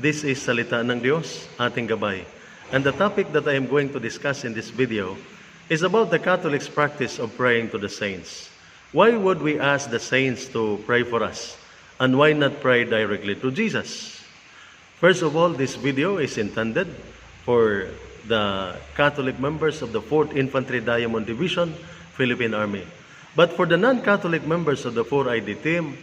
This is Salita ng Diyos, ating gabay. And the topic that I am going to discuss in this video is about the Catholic's practice of praying to the saints. Why would we ask the saints to pray for us? And why not pray directly to Jesus? First of all, this video is intended for the Catholic members of the 4th Infantry Diamond Division, Philippine Army. But for the non-Catholic members of the 4ID team,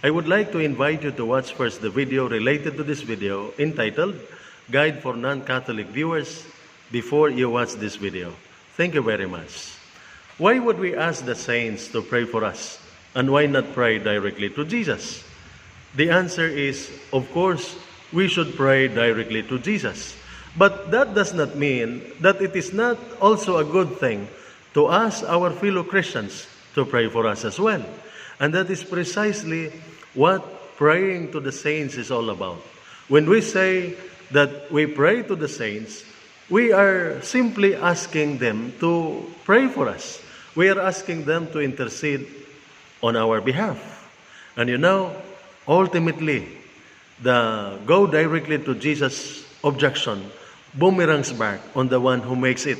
I would like to invite you to watch first the video related to this video entitled Guide for Non-Catholic Viewers before you watch this video. Thank you very much. Why would we ask the saints to pray for us? And why not pray directly to Jesus? The answer is, of course, we should pray directly to Jesus. But that does not mean that it is not also a good thing to ask our fellow Christians to pray for us as well. And that is precisely what praying to the saints is all about. When we say that we pray to the saints, we are simply asking them to pray for us. We are asking them to intercede on our behalf. And you know, ultimately, the go directly to Jesus objection boomerangs back on the one who makes it.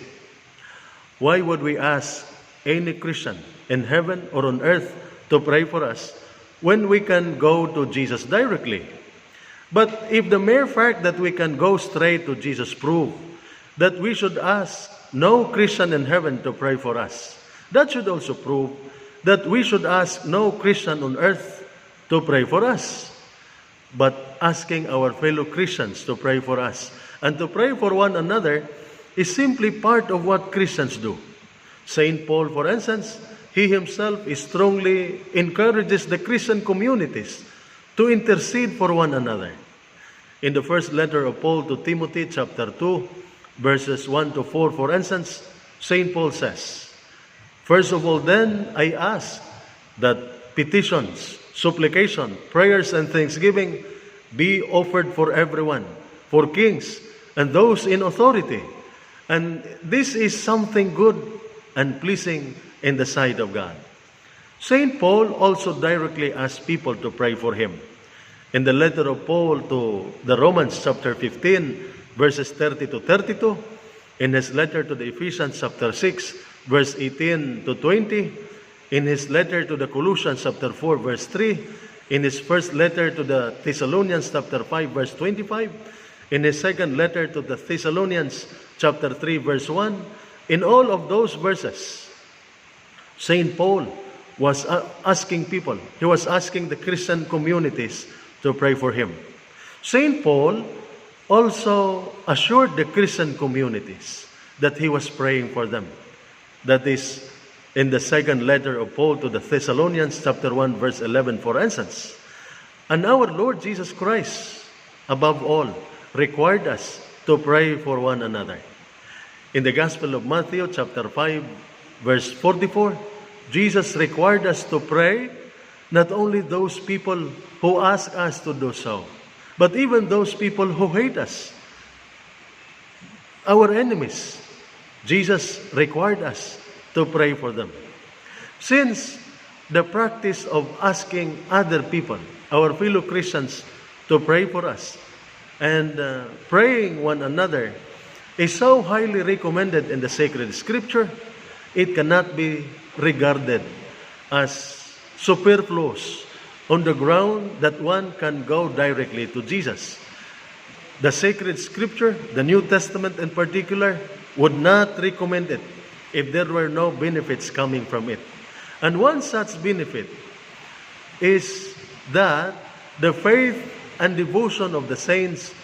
Why would we ask any Christian in heaven or on earth to pray for us when we can go to Jesus directly? But if the mere fact that we can go straight to Jesus prove that we should ask no Christian in heaven to pray for us, that should also prove that we should ask no Christian on earth to pray for us. But asking our fellow Christians to pray for us and to pray for one another is simply part of what Christians do. St. Paul, for instance, he himself strongly encourages the Christian communities to intercede for one another. In the first letter of Paul to Timothy, chapter 2, verses 1 to 4, for instance, St. Paul says, "First of all, then, I ask that petitions, supplication, prayers, and thanksgiving be offered for everyone, for kings and those in authority. And this is something good and pleasing in the sight of God." St. Paul also directly asked people to pray for him. In the letter of Paul to the Romans, chapter 15, verses 30 to 32, in his letter to the Ephesians, chapter 6, verse 18 to 20, in his letter to the Colossians, chapter 4, verse 3, in his first letter to the Thessalonians, chapter 5, verse 25, in his second letter to the Thessalonians, chapter 3, verse 1, in all of those verses, St. Paul was asking people, he was asking the Christian communities to pray for him. St. Paul also assured the Christian communities that he was praying for them. That is in the second letter of Paul to the Thessalonians, chapter 1, verse 11, for instance. And our Lord Jesus Christ, above all, required us to pray for one another. In the Gospel of Matthew, chapter 5, verse 44, Jesus required us to pray not only those people who ask us to do so, but even those people who hate us, our enemies. Jesus required us to pray for them. Since the practice of asking other people, our fellow Christians, to pray for us and praying one another is so highly recommended in the sacred scripture, it cannot be regarded as superfluous on the ground that one can go directly to Jesus. The sacred scripture, the New Testament in particular, would not recommend it if there were no benefits coming from it. And one such benefit is that the faith and devotion of the saints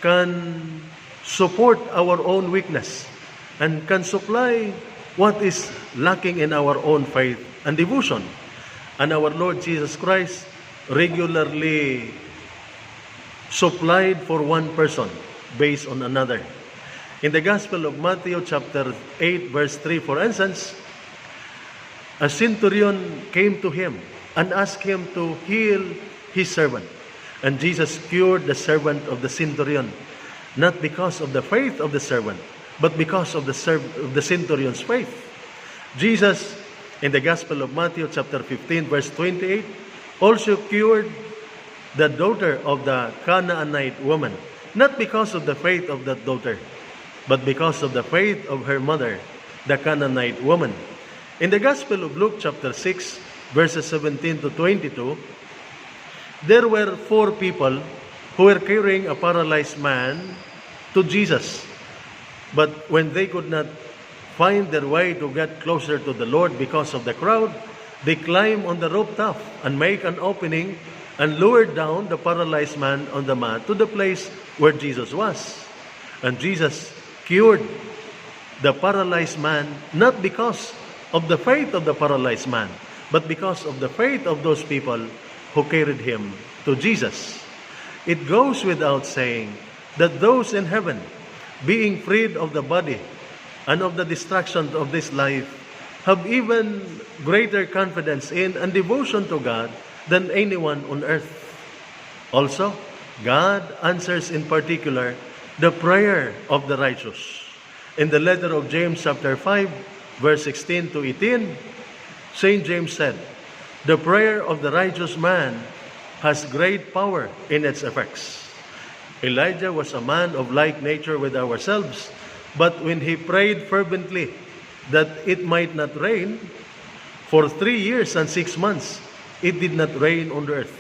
can support our own weakness and can supply what is lacking in our own faith and devotion. And our Lord Jesus Christ regularly supplied for one person based on another. In the Gospel of Matthew, chapter 8, verse 3, for instance, a centurion came to him and asked him to heal his servant. And Jesus cured the servant of the centurion, not because of the faith of the servant, but because of the centurion's faith. Jesus, in the Gospel of Matthew, chapter 15, verse 28, also cured the daughter of the Canaanite woman, not because of the faith of that daughter, but because of the faith of her mother, the Canaanite woman. In the Gospel of Luke chapter 6, verses 17 to 22, there were 4 people who were carrying a paralyzed man to Jesus. But when they could not find their way to get closer to the Lord because of the crowd, they climbed on the rooftop and make an opening and lowered down the paralyzed man on the mat to the place where Jesus was. And Jesus cured the paralyzed man not because of the faith of the paralyzed man, but because of the faith of those people who carried him to Jesus. It goes without saying that those in heaven, being freed of the body and of the distractions of this life, have even greater confidence in and devotion to God than anyone on earth. Also, God answers in particular the prayer of the righteous. In the letter of James chapter 5, verse 16 to 18, St. James said, "The prayer of the righteous man has great power in its effects." Elijah was a man of like nature with ourselves, but when he prayed fervently that it might not rain, for 3 years and 6 months, it did not rain on the earth.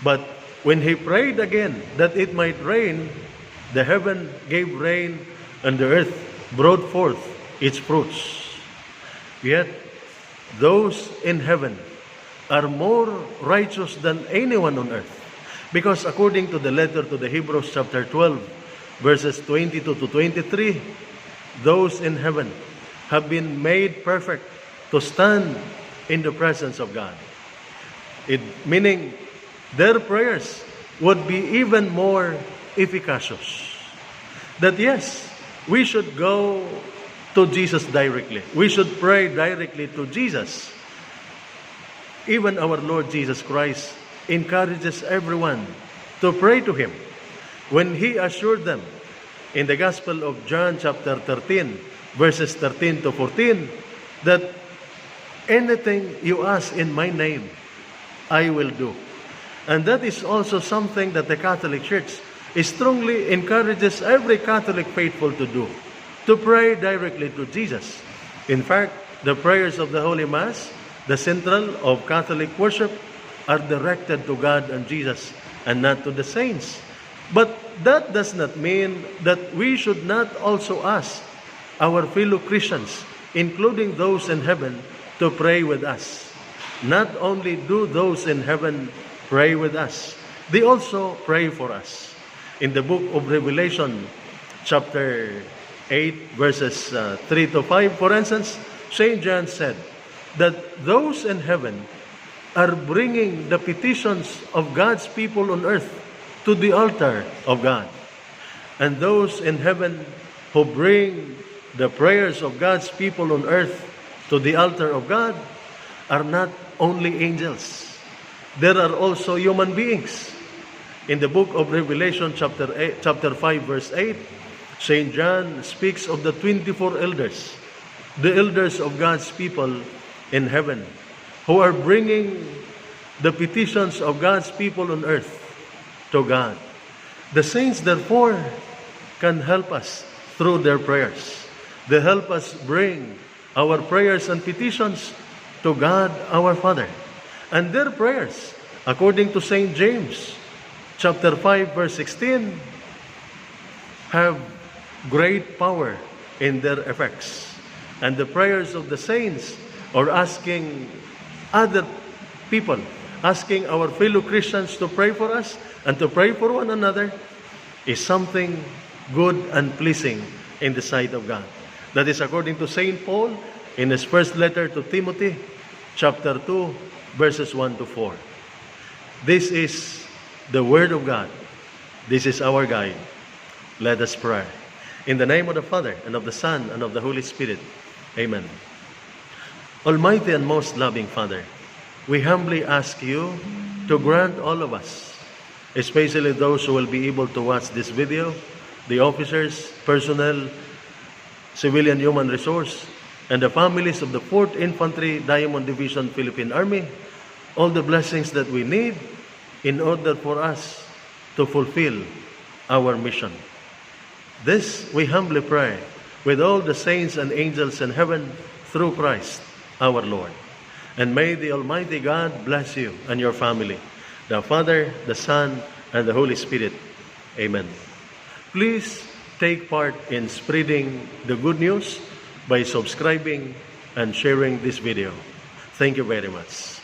But when he prayed again that it might rain, the heaven gave rain, and the earth brought forth its fruits. Yet, those in heaven are more righteous than anyone on earth. Because according to the letter to the Hebrews chapter 12, verses 22 to 23, those in heaven have been made perfect to stand in the presence of God. Meaning, their prayers would be even more efficacious. That yes, we should go to Jesus directly. We should pray directly to Jesus. Even our Lord Jesus Christ encourages everyone to pray to Him when He assured them in the Gospel of John chapter 13, verses 13 to 14, that anything you ask in my name, I will do. And that is also something that the Catholic Church strongly encourages every Catholic faithful to do, to pray directly to Jesus. In fact, the prayers of the Holy Mass, the central of Catholic worship, are directed to God and Jesus and not to the saints. But that does not mean that we should not also ask our fellow Christians, including those in heaven, to pray with us. Not only do those in heaven pray with us, they also pray for us. In the book of Revelation, chapter 8, verses 3 to 5, for instance, St. John said that those in heaven are bringing the petitions of God's people on earth to the altar of God. And those in heaven who bring the prayers of God's people on earth to the altar of God are not only angels. There are also human beings. In the book of Revelation, chapter 5, verse 8, St. John speaks of the 24 elders, the elders of God's people in heaven, who are bringing the petitions of God's people on earth to God. The saints, therefore, can help us through their prayers. They help us bring our prayers and petitions to God our Father. And their prayers, according to St. James, chapter 5, verse 16, have great power in their effects. And the prayers of the saints, or asking other people, asking our fellow Christians to pray for us and to pray for one another, is something good and pleasing in the sight of God. That is according to St. Paul in his first letter to Timothy, chapter 2, verses 1 to 4. This is the Word of God. This is our guide. Let us pray. In the name of the Father, and of the Son, and of the Holy Spirit. Amen. Almighty and most loving Father, we humbly ask you to grant all of us, especially those who will be able to watch this video, the officers, personnel, civilian human resource, and the families of the 4th Infantry Diamond Division Philippine Army, all the blessings that we need in order for us to fulfill our mission. This we humbly pray with all the saints and angels in heaven through Christ our Lord. And may the Almighty God bless you and your family, the Father, the Son, and the Holy Spirit. Amen. Please take part in spreading the good news by subscribing and sharing this video. Thank you very much.